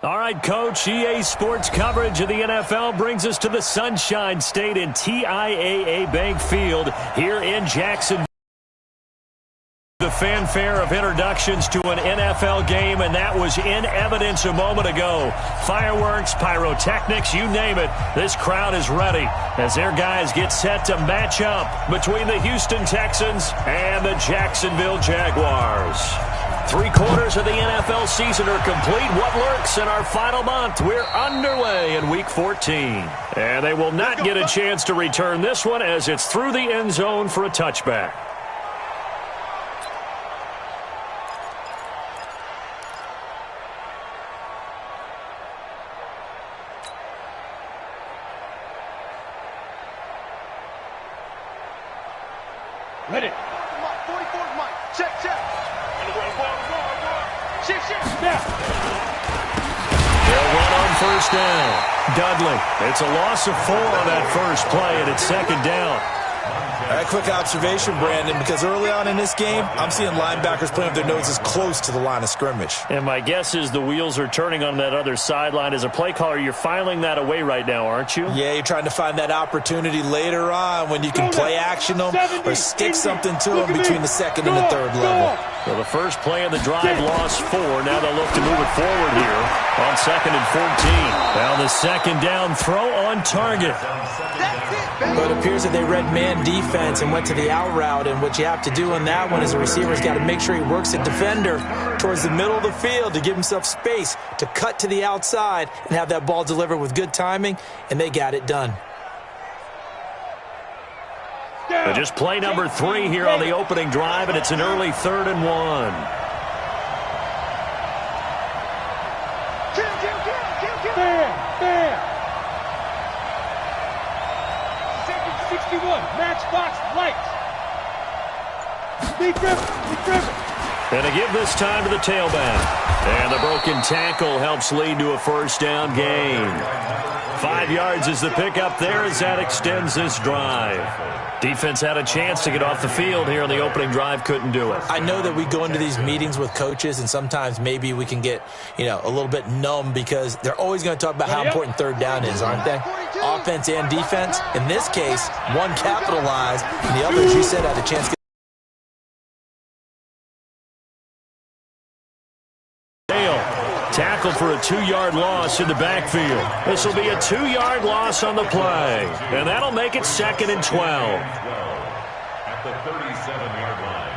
All right, Coach, EA Sports coverage of the NFL brings us to the Sunshine State in TIAA Bank Field here in Jacksonville. The fanfare of introductions to an NFL game, and that was in evidence a moment ago. Fireworks, pyrotechnics, you name it. This crowd is ready as their guys get set to match up between the Houston Texans and the Jacksonville Jaguars. 3/4 of the NFL season are complete. What lurks in our final month? We're underway in Week 14. And they will not get a chance to return this one as it's through the end zone for a touchback. Ready. 44 Mike. Check. Snap. They'll run on first down. Dudley. It's a loss of 4 on that first play, and it's second down. All right, quick observation, Brandon, because early on in this game, I'm seeing linebackers playing with their noses close to the line of scrimmage. And my guess is the wheels are turning on that other sideline. As a play caller, you're filing that away right now, aren't you? Yeah, you're trying to find that opportunity later on when you can play action them or stick something to them between the second and the third level. Well, the first play of the drive lost 4. Now they'll look to move it forward here on 2nd and 14. Now the second down throw on target. But it appears that they read man defense and went to the out route, and what you have to do on that one is the receiver's got to make sure he works the defender towards the middle of the field to give himself space to cut to the outside and have that ball delivered with good timing, and they got it done. But just play number 3 here on the opening drive, and it's an early 3rd and 1. Bam. 61, matchbox lights. Deep dribble. And to give this time to the tailback. And the broken tackle helps lead to a first down gain. 5 yards is the pickup there as that extends this drive. Defense had a chance to get off the field here on the opening drive, couldn't do it. I know that we go into these meetings with coaches, and sometimes maybe we can get, a little bit numb because they're always going to talk about how important third down is, aren't they? Offense and defense. In this case, one capitalized, and the other, as you said, had a chance to Tackled for a 2-yard loss in the backfield. This will be a 2-yard loss on the play. And that'll make it 2nd and 12. At the 37-yard line.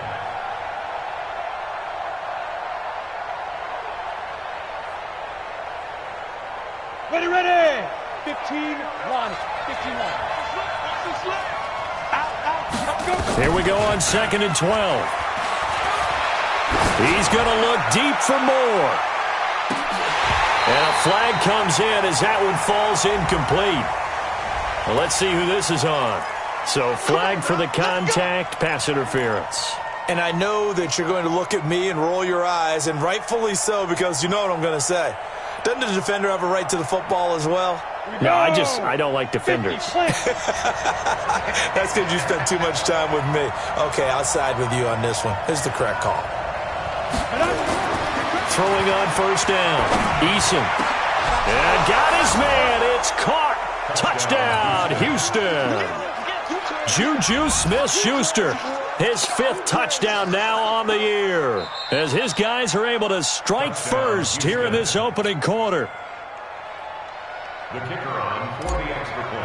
Ready. 15 line. 15 line. Out. Here we go on 2nd and 12. He's going to look deep for more. And a flag comes in as that one falls incomplete. Well, let's see who this is on. So flag for the contact, pass interference. And I know that you're going to look at me and roll your eyes, and rightfully so, because you know what I'm going to say. Doesn't the defender have a right to the football as well? No, I don't like defenders. That's because you spent too much time with me. Okay, I'll side with you on this one. Here's the correct call. Throwing on first down. Eason. And got his man. It's caught. Touchdown, Houston. Juju Smith-Schuster. His 5th touchdown now on the year. As his guys are able to strike first here in this opening quarter. The kicker on for the extra point.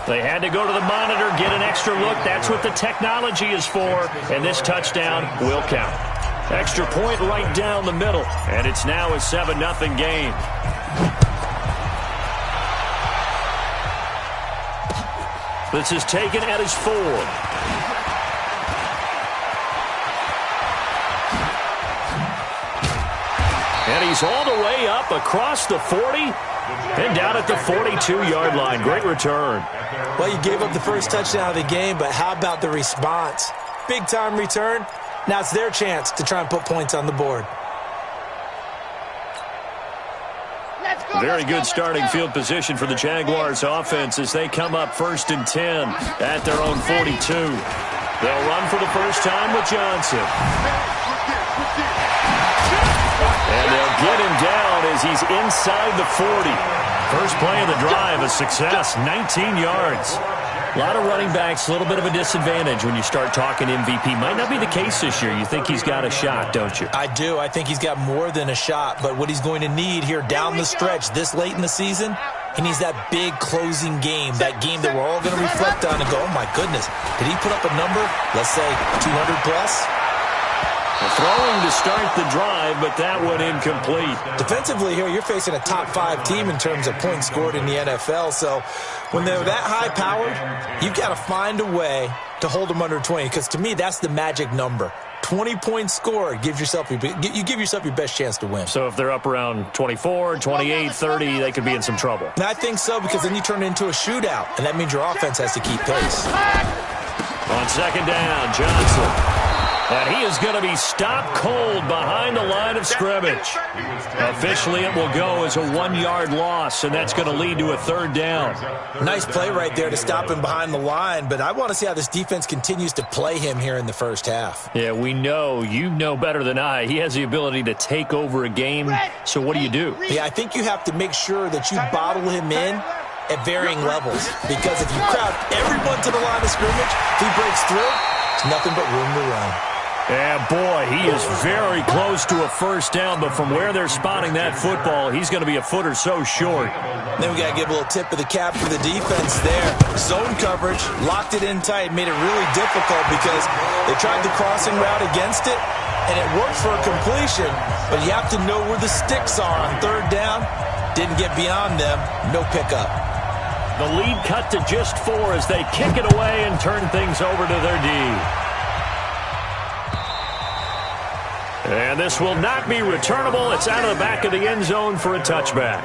They had to go to the monitor, get an extra look. That's what the technology is for. And this touchdown will count. Extra point right down the middle. And it's now a 7-0 game. This is taken at his 4. And he's all the way up across the 40 and down at the 42-yard line. Great return. Well, you gave up the first touchdown of the game, but how about the response? Big-time return. Now it's their chance to try and put points on the board. Very good starting field position for the Jaguars offense as they come up 1st and 10 at their own 42. They'll run for the first time with Johnson. as he's inside the 40. First play of the drive, a success, 19 yards. A lot of running backs, a little bit of a disadvantage when you start talking MVP. Might not be the case this year. You think he's got a shot, don't you? I do. I think he's got more than a shot. But what he's going to need here down the stretch this late in the season, he needs that big closing game, that game that we're all going to reflect on and go, oh, my goodness, did he put up a number, let's say 200 plus? Throwing to start the drive, but that one incomplete. Defensively here, you're facing a top-5 team in terms of points scored in the NFL. So when they're that high-powered, you've got to find a way to hold them under 20, because to me, that's the magic number. 20 points scored, you give yourself your best chance to win. So if they're up around 24, 28, 30, they could be in some trouble. And I think so, because then you turn it into a shootout, and that means your offense has to keep pace. On second down, Johnson. And he is going to be stopped cold behind the line of scrimmage. Officially, it will go as a 1-yard loss, and that's going to lead to a third down. Nice play right there to stop him behind the line, but I want to see how this defense continues to play him here in the first half. Yeah, we know. You know better than I. He has the ability to take over a game, so what do you do? Yeah, I think you have to make sure that you bottle him in at varying levels, because if you crowd everyone to the line of scrimmage, if he breaks through, it's nothing but room to run. Yeah, boy, he is very close to a first down, but from where they're spotting that football, he's going to be a foot or so short. Then we got to give a little tip of the cap for the defense there. Zone coverage, locked it in tight, made it really difficult because they tried the crossing route against it, and it worked for a completion, but you have to know where the sticks are on third down. Didn't get beyond them, no pickup. The lead cut to just 4 as they kick it away and turn things over to their D. And this will not be returnable. It's out of the back of the end zone for a touchback.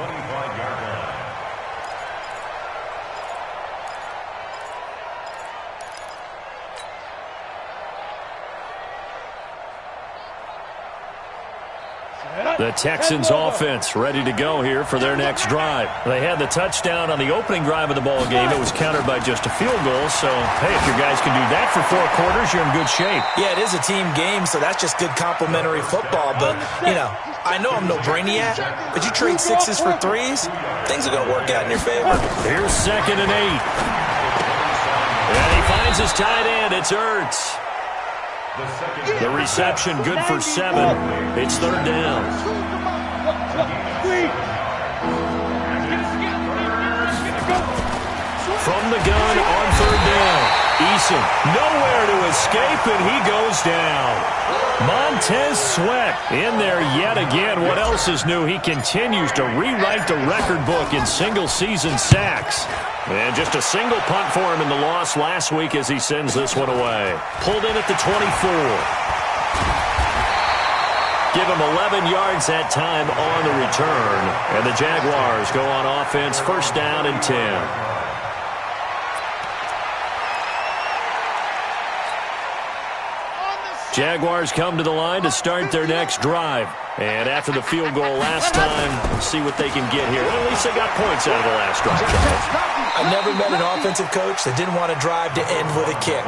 The Texans offense ready to go here for their next drive. They had the touchdown on the opening drive of the ball game. It was countered by just a field goal. So, hey, if your guys can do that for 4 quarters, you're in good shape. Yeah, it is a team game, so that's just good complimentary football. But, you know, I know I'm no brainiac, but you trade 6s for 3s, things are going to work out in your favor. Here's 2nd and 8. And he finds his tight end. It's Ertz. The reception good for 7. It's third down. From the gun on third down. Eason nowhere to escape, and he goes down. Montez Sweat in there yet again. What else is new? He continues to rewrite the record book in single-season sacks. And just a single punt for him in the loss last week as he sends this one away. Pulled in at the 24. Give him 11 yards that time on the return. And the Jaguars go on offense, first down and 10. Jaguars come to the line to start their next drive. And after the field goal last time, we'll see what they can get here. Well, at least they got points out of the last drive. I've never met an offensive coach that didn't want to drive to end with a kick.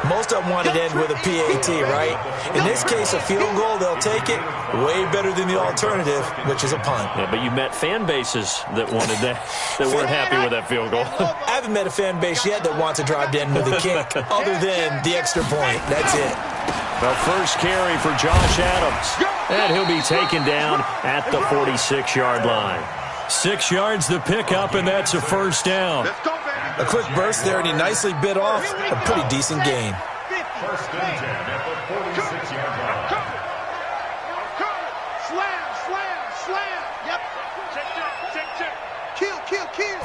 Most of them wanted to end with a PAT, right? In this case, a field goal, they'll take it. Way better than the alternative, which is a punt. Yeah, but you met fan bases that wanted that, that weren't happy with that field goal. I haven't met a fan base yet that wants to drive to end with a kick, other than the extra point. That's it. The first carry for Josh Adams. And he'll be taken down at the 46-yard line. 6 yards the pickup, and that's a first down. A quick burst there, and he nicely bit off a pretty decent gain. First and 10 at the 46-yard line. Slam. Yep. Check. Kill.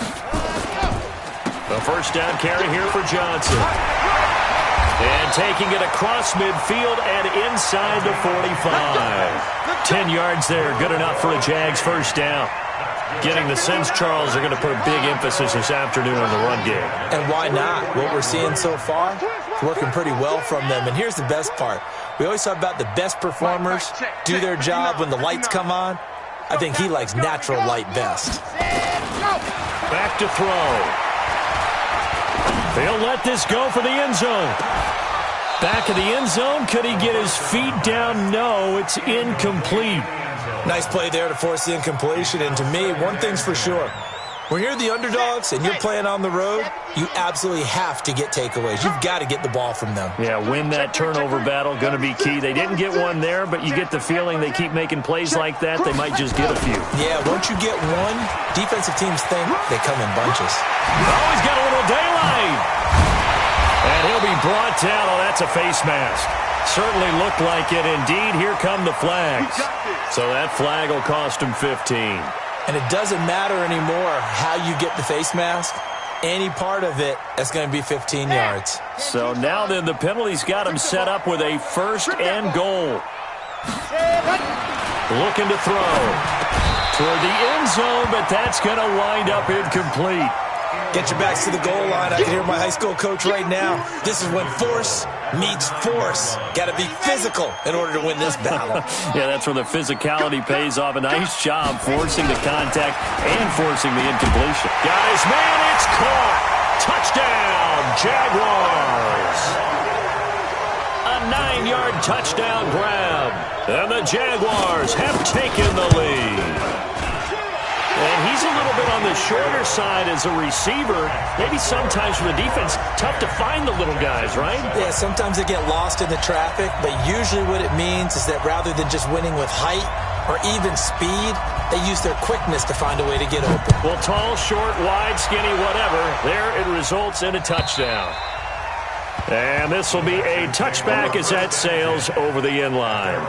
The first down carry here for Johnson. And taking it across midfield and inside the 45. 10 yards there, good enough for a Jags first down. Getting the sense, Charles, are going to put a big emphasis this afternoon on the run game. And why not? What we're seeing so far, it's working pretty well from them. And here's the best part. We always talk about the best performers do their job when the lights come on. I think he likes natural light best. Back to throw. They'll let this go for the end zone. Back of the end zone. Could he get his feet down? No, it's incomplete. Nice play there to force the incompletion. And to me, one thing's for sure. When you're the underdogs and you're playing on the road, you absolutely have to get takeaways. You've got to get the ball from them. Yeah, win that turnover battle, going to be key. They didn't get one there, but you get the feeling they keep making plays like that, they might just get a few. Yeah, once you get one, defensive teams think they come in bunches. Oh, he's got a little daylight. And he'll be brought down. Oh, that's a face mask. Certainly looked like it. Indeed, here come the flags. So that flag will cost him 15. And it doesn't matter anymore how you get the face mask. Any part of it, that's going to be 15 yards. So now then, the penalty's got him set up with a 1st and goal. Looking to throw toward the end zone, but that's going to wind up incomplete. Get your backs to the goal line. I can hear my high school coach right now. This is when force meets force. Got to be physical in order to win this battle. Yeah, that's where the physicality pays off. A nice job forcing the contact and forcing the incompletion. Got his man. It's caught. Touchdown, Jaguars. A 9-yard touchdown grab. And the Jaguars have taken the lead. And he's a little bit on the shorter side as a receiver. Maybe sometimes for the defense, tough to find the little guys, right? Yeah, sometimes they get lost in the traffic, but usually what it means is that rather than just winning with height or even speed, they use their quickness to find a way to get open. Well, tall, short, wide, skinny, whatever, there it results in a touchdown. And this will be a touchback as that sails over the end line.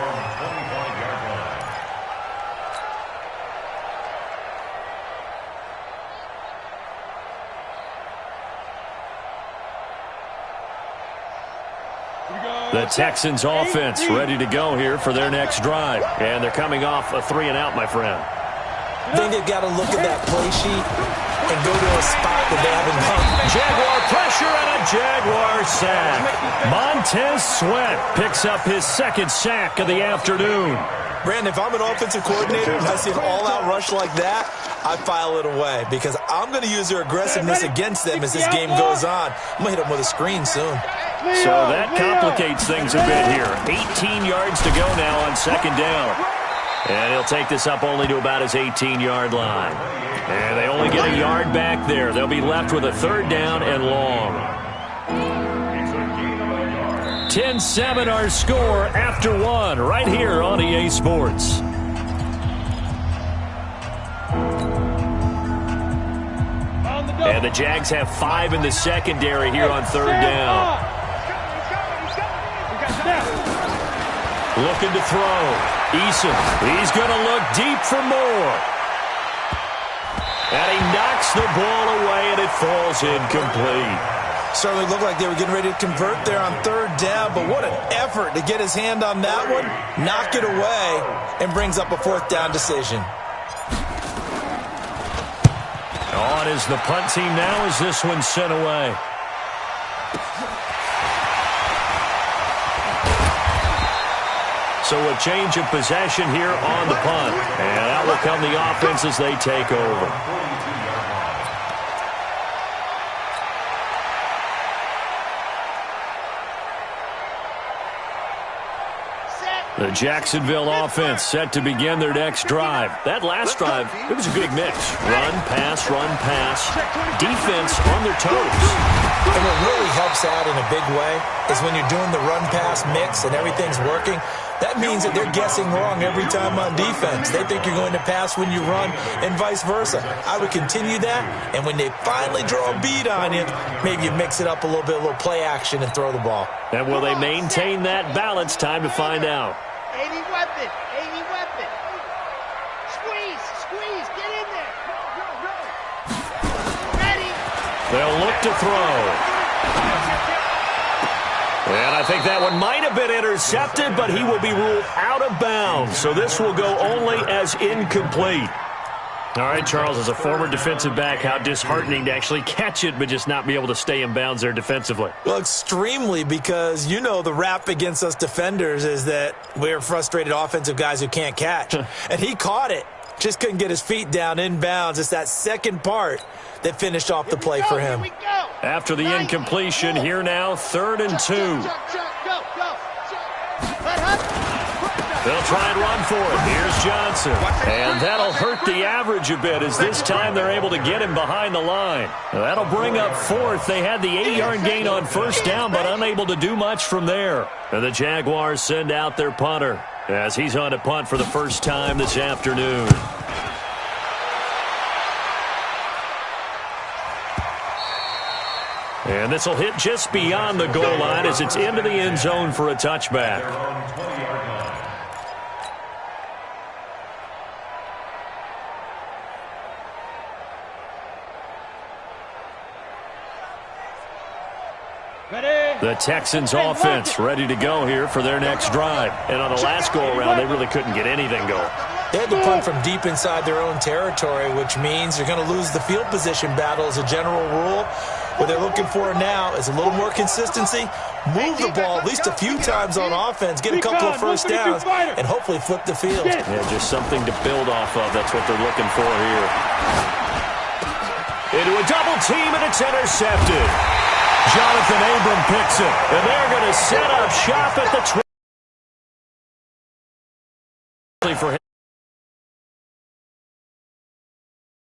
The Texans offense ready to go here for their next drive. And they're coming off a 3-and-out, my friend. I think they've got to look at that play sheet and go to a spot that they haven't gone. Jaguar pressure and a Jaguar sack. Montez Sweat picks up his 2nd sack of the afternoon. Brandon, if I'm an offensive coordinator and I see an all-out rush like that, I file it away because I'm going to use their aggressiveness against them as this game goes on. I'm going to hit them with a screen soon. So that complicates things a bit here. 18 yards to go now on 2nd down. And he'll take this up only to about his 18-yard line. And they only get a yard back there. They'll be left with a 3rd down and long. 10-7 our score after 1 right here on EA Sports. And the Jags have 5 in the secondary here on 3rd down. Looking to throw. Eason, he's going to look deep for more. And he knocks the ball away, and it falls incomplete. Certainly looked like they were getting ready to convert there on 3rd down, but what an effort to get his hand on that one, knock it away, and brings up a 4th down decision. On is the punt team now as this one's sent away. So a change of possession here on the punt. And out will come the offense as they take over. The Jacksonville offense set to begin their next drive. That last drive, it was a good mix. Run, pass, defense on their toes. And what really helps out in a big way is when you're doing the run-pass mix and everything's working, that means that they're guessing wrong every time on defense. They think you're going to pass when you run and vice versa. I would continue that, and when they finally draw a beat on you, maybe you mix it up a little bit, a little play action, and throw the ball. And will they maintain that balance? Time to find out. 80 weapon, 80 weapon. Squeeze, get in there. Go. Ready. They'll look to throw. And I think that one might have been intercepted, but he will be ruled out of bounds. So this will go only as incomplete. All right, Charles, as a former defensive back, how disheartening to actually catch it but just not be able to stay in bounds there defensively. Well, extremely, because you know the rap against us defenders is that we're frustrated offensive guys who can't catch. And he caught it, just couldn't get his feet down in bounds. It's that second part that finished off the play for him. After the incompletion, here now, 3rd and 2. Go. They'll try and run for it. Here's Johnson. And that'll hurt the average a bit as this time they're able to get him behind the line. That'll bring up fourth. They had the 8-yard gain on first down, but unable to do much from there. And the Jaguars send out their punter as he's on to punt for the first time this afternoon. And this will hit just beyond the goal line as it's into the end zone for a touchback. The Texans offense ready to go here for their next drive. And on the last go-around, they really couldn't get anything going. They had to punt from deep inside their own territory, which means they're going to lose the field position battle as a general rule. What they're looking for now is a little more consistency, move the ball at least a few times on offense, get a couple of first downs, and hopefully flip the field. Yeah, just something to build off of. That's what they're looking for here. Into a double team, and it's intercepted. Jonathan Abram picks it, and they're going to set up shop at the 20 for him.